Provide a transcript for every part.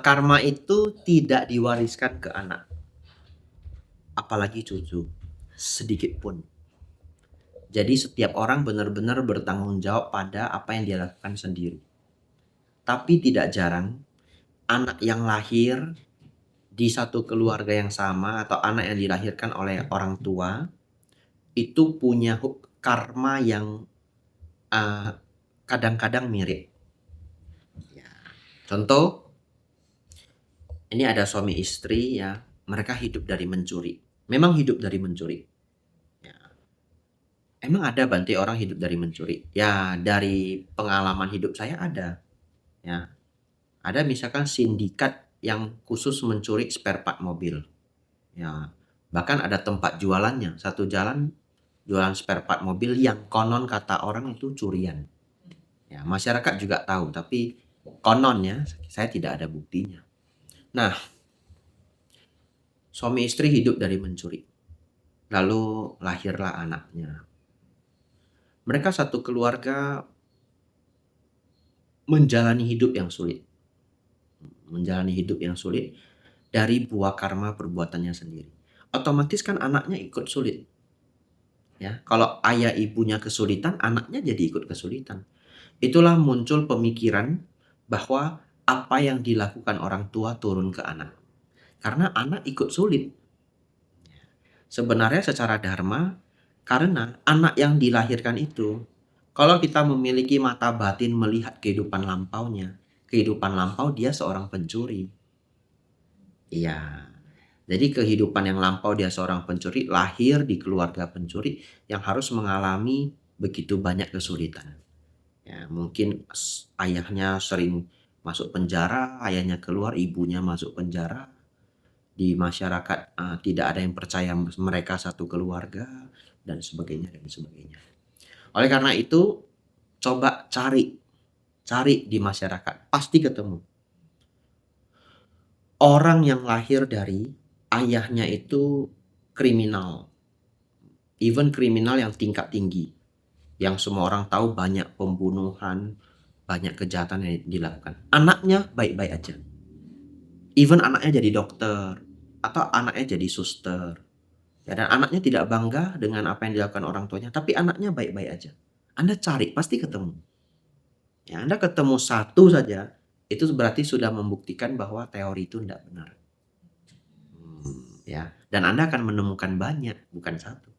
Karma itu tidak diwariskan ke anak, apalagi cucu, sedikit pun. Jadi setiap orang benar-benar bertanggung jawab pada apa yang dia lakukan sendiri. Tapi tidak jarang anak yang lahir di satu keluarga yang sama atau anak yang dilahirkan oleh orang tua itu punya karma yang uh, kadang-kadang mirip. Ya. Contoh, ini ada suami istri ya, mereka hidup dari mencuri. Memang hidup dari mencuri. Ya. Emang ada Bante orang hidup dari mencuri? Ya, dari pengalaman hidup saya ada. Ya, ada misalkan sindikat yang khusus mencuri spare part mobil. Ya, bahkan ada tempat jualannya. Satu jalan jualan spare part mobil yang konon kata orang itu curian. Ya, masyarakat juga tahu, tapi kononnya saya tidak ada buktinya. Nah, suami istri hidup dari mencuri. Lalu lahirlah anaknya. Mereka satu keluarga menjalani hidup yang sulit. Menjalani hidup yang sulit dari buah karma perbuatannya sendiri. Otomatis kan anaknya ikut sulit. Ya, kalau ayah ibunya kesulitan, anaknya jadi ikut kesulitan. Itulah muncul pemikiran bahwa apa yang dilakukan orang tua turun ke anak. Karena anak ikut sulit. Sebenarnya secara dharma, karena anak yang dilahirkan itu, kalau kita memiliki mata batin melihat kehidupan lampaunya, kehidupan lampau dia seorang pencuri. Iya. Jadi kehidupan yang lampau dia seorang pencuri, lahir di keluarga pencuri yang harus mengalami begitu banyak kesulitan. Ya, mungkin ayahnya sering masuk penjara, ayahnya keluar, ibunya masuk penjara. Di masyarakat tidak ada yang percaya mereka satu keluarga dan sebagainya dan sebagainya. Oleh karena itu, coba cari di masyarakat, pasti ketemu. Orang yang lahir dari ayahnya itu kriminal, even kriminal yang tingkat tinggi, yang semua orang tahu banyak pembunuhan, banyak kejahatan yang dilakukan. Anaknya baik-baik aja. Even anaknya jadi dokter atau anaknya jadi suster. Ya, dan anaknya tidak bangga dengan apa yang dilakukan orang tuanya, tapi anaknya baik-baik aja. Anda cari, pasti ketemu. Ya, Anda ketemu satu saja, itu berarti sudah membuktikan bahwa teori itu tidak benar. Ya, dan Anda akan menemukan banyak, bukan satu.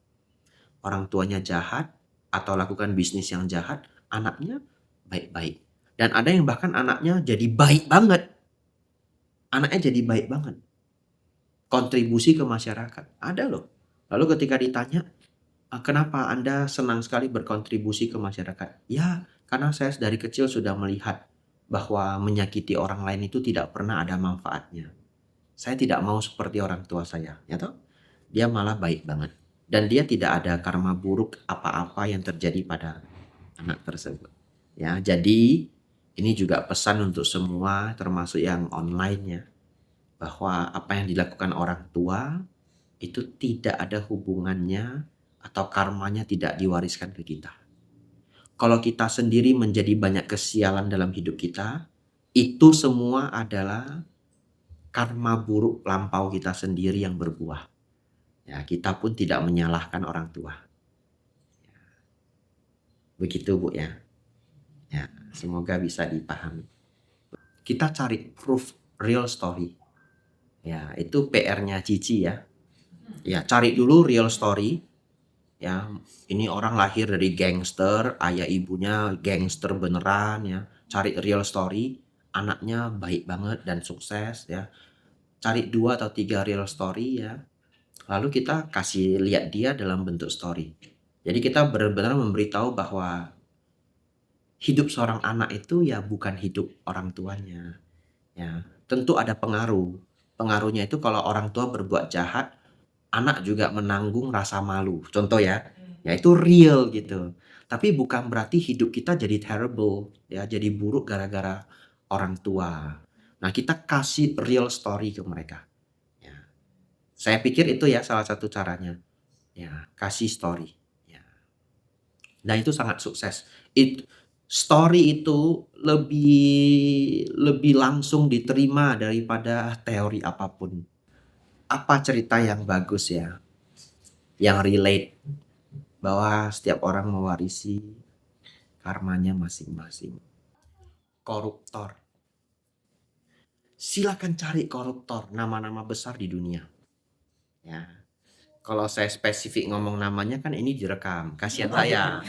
Orang tuanya jahat atau lakukan bisnis yang jahat, anaknya baik-baik. Dan ada yang bahkan anaknya jadi baik banget. Anaknya jadi baik banget. Kontribusi ke masyarakat. Ada loh. Lalu ketika ditanya, kenapa Anda senang sekali berkontribusi ke masyarakat? Ya, karena saya dari kecil sudah melihat bahwa menyakiti orang lain itu tidak pernah ada manfaatnya. Saya tidak mau seperti orang tua saya, ya toh? Dia malah baik banget. Dan dia tidak ada karma buruk apa-apa yang terjadi pada anak tersebut. Ya, jadi ini juga pesan untuk semua termasuk yang online ya, bahwa apa yang dilakukan orang tua itu tidak ada hubungannya atau karmanya tidak diwariskan ke kita. Kalau kita sendiri menjadi banyak kesialan dalam hidup kita, itu semua adalah karma buruk lampau kita sendiri yang berbuah. Ya, kita pun tidak menyalahkan orang tua. Begitu Bu ya. Ya, semoga bisa dipahami. Kita cari proof real story. Ya, itu PR-nya Cici ya. Ya, cari dulu real story. Ya, ini orang lahir dari gangster, ayah ibunya gangster beneran ya. Cari real story, anaknya baik banget dan sukses ya. Cari 2 atau 3 real story ya. Lalu kita kasih lihat dia dalam bentuk story. Jadi kita benar-benar memberitahu bahwa hidup seorang anak itu ya bukan hidup orang tuanya. Ya, tentu ada pengaruh. Pengaruhnya itu kalau orang tua berbuat jahat, anak juga menanggung rasa malu. Contoh ya, ya itu real gitu. Tapi bukan berarti hidup kita jadi terrible, ya jadi buruk gara-gara orang tua. Nah, kita kasih real story ke mereka. Ya. Saya pikir itu ya salah satu caranya. Ya, kasih story. Ya. Dan itu sangat sukses. Story itu lebih lebih langsung diterima daripada teori apapun. Apa cerita yang bagus ya, yang relate, bahwa setiap orang mewarisi karmanya masing-masing. Koruptor. Silakan cari koruptor, nama-nama besar di dunia. Ya. Kalau saya spesifik ngomong namanya kan ini direkam, kasihan saya.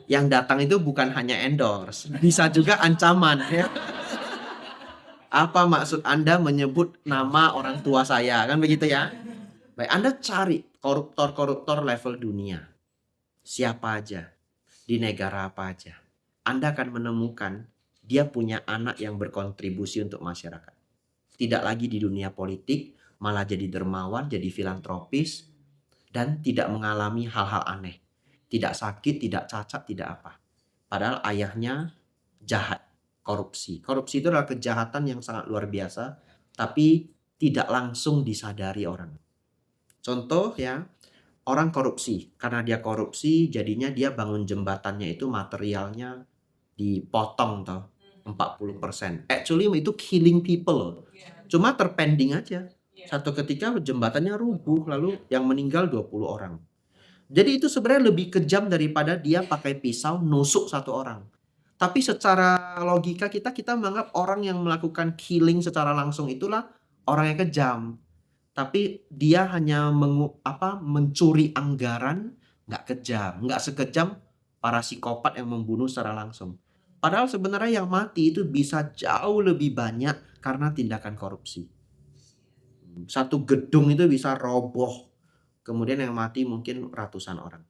Yang datang itu bukan hanya endorse, bisa juga ancaman ya. Apa maksud Anda menyebut nama orang tua saya? Kan begitu ya. Baik, Anda cari koruptor-koruptor level dunia. Siapa aja, di negara apa aja. Anda akan menemukan dia punya anak yang berkontribusi untuk masyarakat. Tidak lagi di dunia politik, malah jadi dermawan, jadi filantropis, dan tidak mengalami hal-hal aneh. Tidak sakit, tidak cacat, tidak apa. Padahal ayahnya jahat, korupsi. Korupsi itu adalah kejahatan yang sangat luar biasa, tapi tidak langsung disadari orang. Contoh ya, orang korupsi. Karena dia korupsi, jadinya dia bangun jembatannya itu materialnya dipotong toh 40%. Actually itu killing people loh. Cuma terpending aja. Satu ketika jembatannya rubuh, lalu yang meninggal 20 orang. Jadi itu sebenarnya lebih kejam daripada dia pakai pisau nusuk satu orang. Tapi secara logika kita menganggap orang yang melakukan killing secara langsung itulah orang yang kejam. Tapi dia hanya mencuri anggaran, nggak kejam, nggak sekejam para psikopat yang membunuh secara langsung. Padahal sebenarnya yang mati itu bisa jauh lebih banyak karena tindakan korupsi. Satu gedung itu bisa roboh, kemudian yang mati mungkin ratusan orang.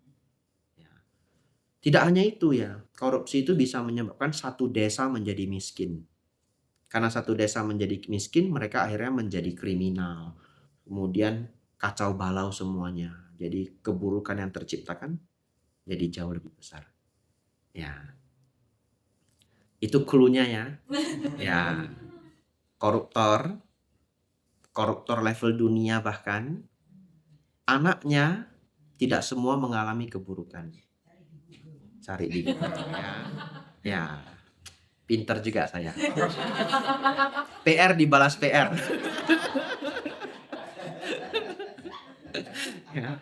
Ya. Tidak hanya itu ya, korupsi itu bisa menyebabkan satu desa menjadi miskin. Karena satu desa menjadi miskin, mereka akhirnya menjadi kriminal. Kemudian kacau balau semuanya. Jadi keburukan yang terciptakan jadi jauh lebih besar. Ya. Itu clue-nya ya. Ya. Koruptor level dunia bahkan anaknya tidak semua mengalami keburukan. Cari di Google ya. Ya. Pinter juga saya. PR dibalas PR. Ya.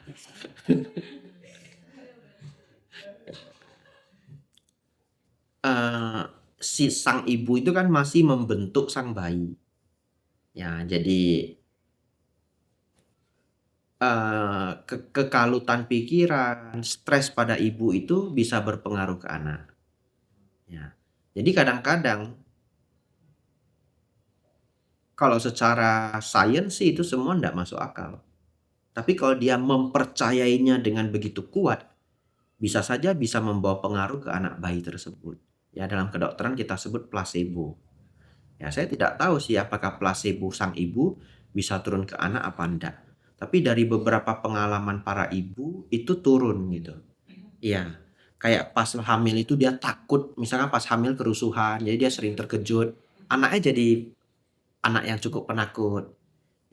Si sang ibu itu kan masih membentuk sang bayi. Ya, jadi kekalutan pikiran, stres pada ibu itu bisa berpengaruh ke anak. Ya. Jadi kadang-kadang kalau secara sains sih itu semua tidak masuk akal. Tapi kalau dia mempercayainya dengan begitu kuat, bisa saja bisa membawa pengaruh ke anak bayi tersebut. Ya, dalam kedokteran kita sebut placebo. Ya, saya tidak tahu sih apakah placebo sang ibu bisa turun ke anak apa enggak. Tapi dari beberapa pengalaman para ibu itu turun gitu. Iya. Kayak pas hamil itu dia takut, misalnya pas hamil kerusuhan, jadi dia sering terkejut. Anaknya jadi anak yang cukup penakut.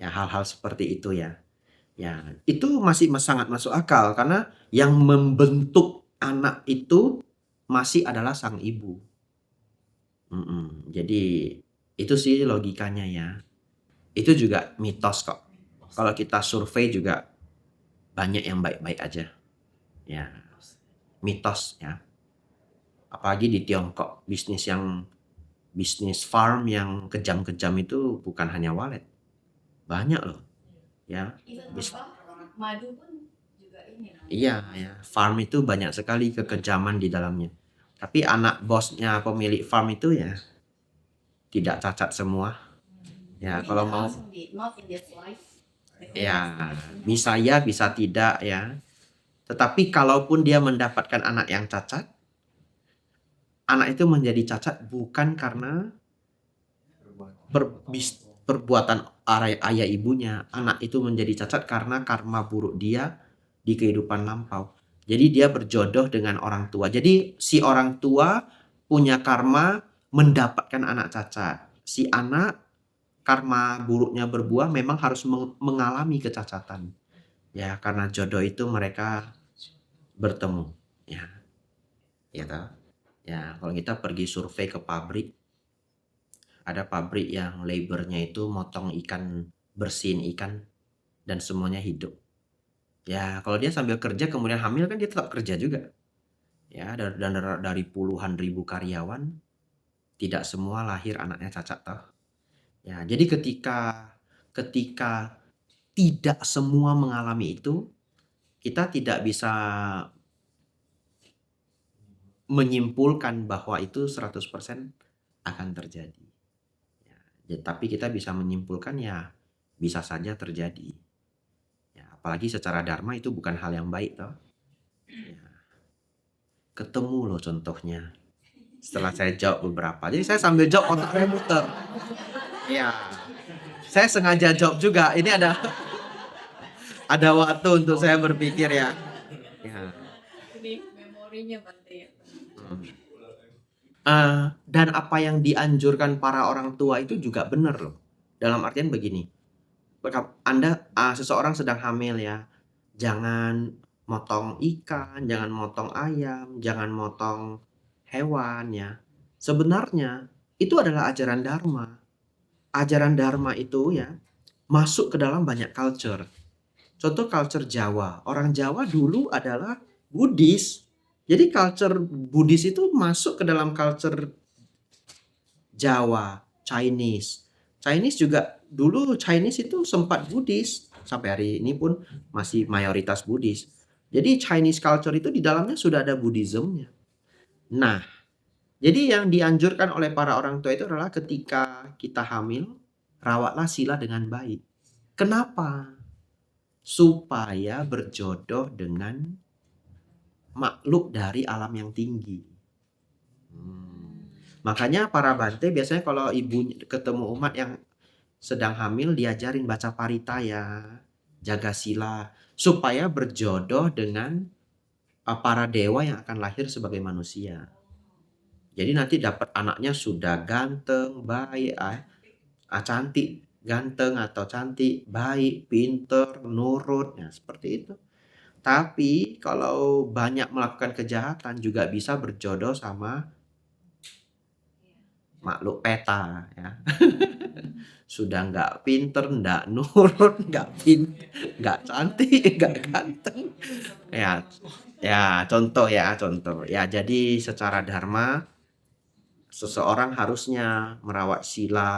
Ya, hal-hal seperti itu ya. Ya, itu masih sangat masuk akal karena yang membentuk anak itu masih adalah sang ibu. Jadi itu sih logikanya ya. Itu juga mitos kok. Kalau kita survei juga banyak yang baik-baik aja. Ya, mitos ya. Apalagi di Tiongkok, bisnis farm yang kejam-kejam itu bukan hanya walet. Banyak loh. Ya. Madu pun juga ini. Iya, ya. Farm itu banyak sekali kekejaman di dalamnya. Tapi anak bosnya pemilik farm itu ya tidak cacat semua. Ya, kalau mau ya bisa ya, bisa tidak ya. Tetapi kalaupun dia mendapatkan anak yang cacat, anak itu menjadi cacat bukan karena perbuatan ayah ibunya. Anak itu menjadi cacat karena karma buruk dia di kehidupan lampau. Jadi dia berjodoh dengan orang tua. Jadi si orang tua punya karma mendapatkan anak cacat. Si anak karma buruknya berbuah memang harus mengalami kecacatan. Ya, karena jodoh itu mereka bertemu. Ya. Ya toh? Ya, kalau kita pergi survei ke pabrik, ada pabrik yang labornya itu motong ikan, bersihin ikan, dan semuanya hidup. Ya, kalau dia sambil kerja kemudian hamil kan dia tetap kerja juga. Ya, dan dari puluhan ribu karyawan, tidak semua lahir anaknya cacat toh. Ya, jadi ketika ketika tidak semua mengalami itu, kita tidak bisa menyimpulkan bahwa itu 100% akan terjadi. Ya, tapi kita bisa menyimpulkan ya bisa saja terjadi. Ya, apalagi secara dharma itu bukan hal yang baik toh. Ya, ketemu loh contohnya. Setelah saya jawab beberapa. Jadi saya sambil jawab otak saya muter. Ya, saya sengaja jawab juga. Ini ada waktu untuk saya berpikir ya. Ya. Ini memorinya berarti ya. Dan apa yang dianjurkan para orang tua itu juga benar loh. Dalam artian begini, seseorang sedang hamil ya, jangan motong ikan, jangan motong ayam, jangan motong hewan ya. Sebenarnya itu adalah ajaran dharma. Ajaran dharma itu ya masuk ke dalam banyak culture. Contoh culture Jawa. Orang Jawa dulu adalah Buddhis. Jadi culture Buddhis itu masuk ke dalam culture Jawa, Chinese. Chinese juga dulu Chinese itu sempat Buddhis. Sampai hari ini pun masih mayoritas Buddhis. Jadi Chinese culture itu di dalamnya sudah ada Buddhismnya. Nah, jadi yang dianjurkan oleh para orang tua itu adalah ketika kita hamil, rawatlah sila dengan baik. Kenapa? Supaya berjodoh dengan makhluk dari alam yang tinggi. Makanya para bante biasanya kalau ibu ketemu umat yang sedang hamil diajarin baca paritaya, jaga sila, supaya berjodoh dengan para dewa yang akan lahir sebagai manusia. Jadi nanti dapat anaknya sudah ganteng, baik, cantik, ganteng atau cantik, baik, pinter, nurut, ya seperti itu. Tapi kalau banyak melakukan kejahatan juga bisa berjodoh sama makhluk peta ya. Sudah nggak pinter, nggak nurut, nggak cantik, nggak ganteng. Ya, ya contoh ya, contoh. Ya, jadi secara dharma seseorang harusnya merawat sila,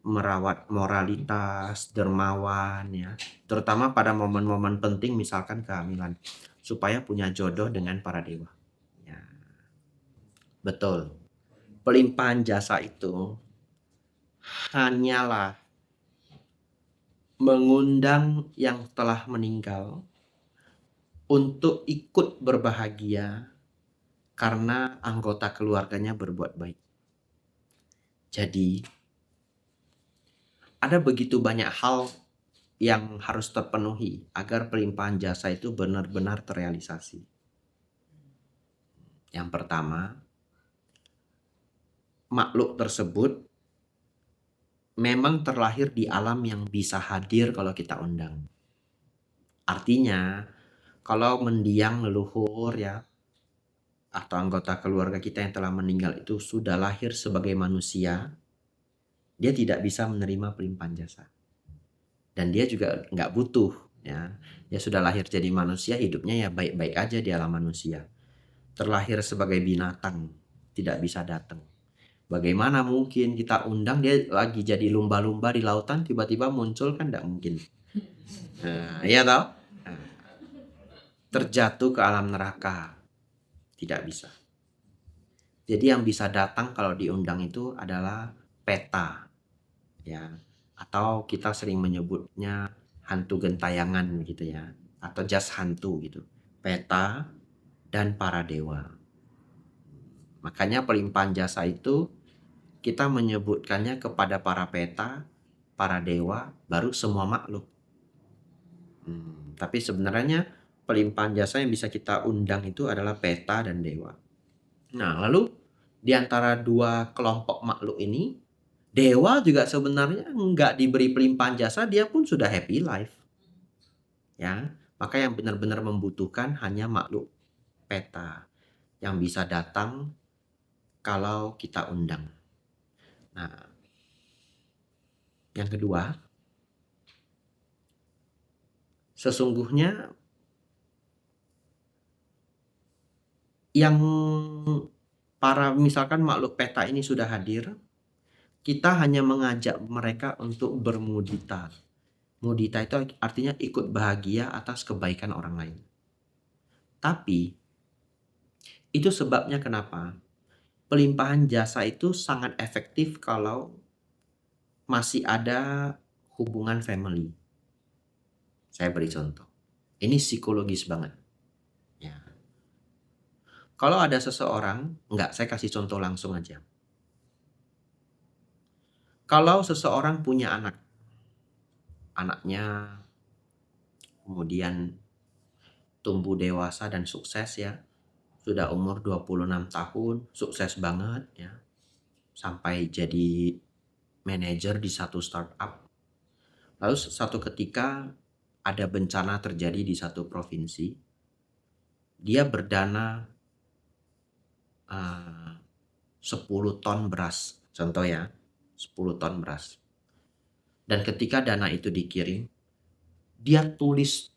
merawat moralitas, dermawan ya. Terutama pada momen-momen penting misalkan kehamilan supaya punya jodoh dengan para dewa. Ya. Betul. Pelimpahan jasa itu hanyalah mengundang yang telah meninggal untuk ikut berbahagia karena anggota keluarganya berbuat baik. Jadi, ada begitu banyak hal yang harus terpenuhi agar pelimpahan jasa itu benar-benar terrealisasi. Yang pertama, makhluk tersebut memang terlahir di alam yang bisa hadir kalau kita undang. Artinya, kalau mendiang leluhur ya, atau anggota keluarga kita yang telah meninggal itu sudah lahir sebagai manusia, dia tidak bisa menerima pelimpahan jasa. Dan dia juga nggak butuh ya. Dia sudah lahir jadi manusia, hidupnya ya baik-baik aja di alam manusia. Terlahir sebagai binatang, tidak bisa datang. Bagaimana mungkin kita undang dia lagi jadi lumba-lumba di lautan tiba-tiba muncul, kan tidak mungkin. Nah, iya toh? Nah, terjatuh ke alam neraka. Tidak bisa. Jadi yang bisa datang kalau diundang itu adalah peta. Ya. Atau kita sering menyebutnya hantu gentayangan gitu ya. Atau just hantu gitu. Peta dan para dewa. Makanya pelimpahan jasa itu kita menyebutkannya kepada para peta, para dewa, baru semua makhluk. Tapi sebenarnya pelimpahan jasa yang bisa kita undang itu adalah peta dan dewa. Nah, lalu di antara dua kelompok makhluk ini, dewa juga sebenarnya nggak diberi pelimpahan jasa, dia pun sudah happy life. Ya, maka yang benar-benar membutuhkan hanya makhluk peta. yang bisa datang kalau kita undang. Nah, yang kedua, sesungguhnya yang misalkan makhluk peta ini sudah hadir, kita hanya mengajak mereka untuk bermudita. Mudita itu artinya ikut bahagia atas kebaikan orang lain. Tapi itu sebabnya kenapa pelimpahan jasa itu sangat efektif kalau masih ada hubungan family. Saya beri contoh. Ini psikologis banget. Ya. Kalau ada seseorang, saya kasih contoh langsung aja. Kalau seseorang punya anaknya kemudian tumbuh dewasa dan sukses ya, sudah umur 26 tahun, sukses banget ya, sampai jadi manajer di satu startup. Lalu satu ketika ada bencana terjadi di satu provinsi, dia berdana 10 ton beras, contoh ya, 10 ton beras. Dan ketika dana itu dikirim, dia tulis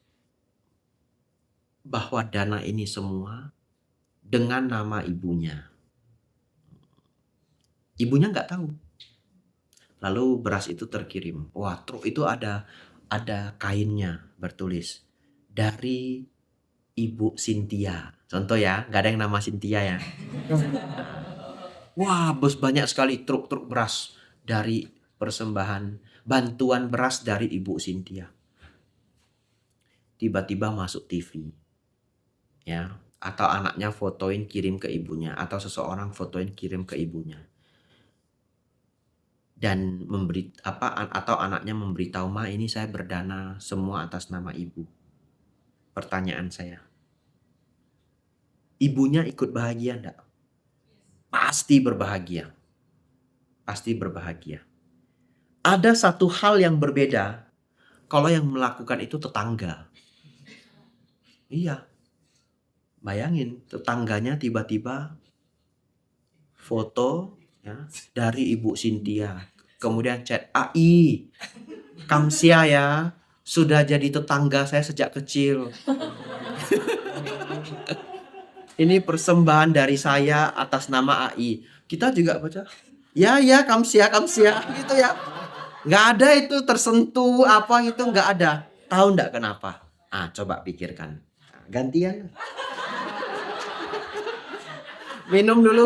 bahwa dana ini semua dengan nama ibunya. Ibunya nggak tahu. Lalu beras itu terkirim. Wah, truk itu ada kainnya bertulis dari Ibu Cynthia. Contoh ya, nggak ada yang nama Cynthia ya. Wah, bos, banyak sekali truk-truk beras dari persembahan bantuan beras dari Ibu Cynthia. Tiba-tiba masuk TV. Ya, atau anaknya fotoin kirim ke ibunya, atau seseorang fotoin kirim ke ibunya. Dan atau anaknya memberitahu, "Ma, ini saya berdana semua atas nama ibu." Pertanyaan saya, ibunya ikut bahagia enggak? Pasti berbahagia. Pasti berbahagia. Ada satu hal yang berbeda kalau yang melakukan itu tetangga. Iya. Bayangin, tetangganya tiba-tiba foto ya, dari Ibu Cynthia. Kemudian chat, "AI, Kamsia ya, sudah jadi tetangga saya sejak kecil. Ini persembahan dari saya atas nama AI." Kita juga baca, ya Kamsia gitu ya. Nggak ada itu tersentuh apa gitu, nggak ada. Tahu nggak kenapa? Coba pikirkan. Gantian. Minum dulu.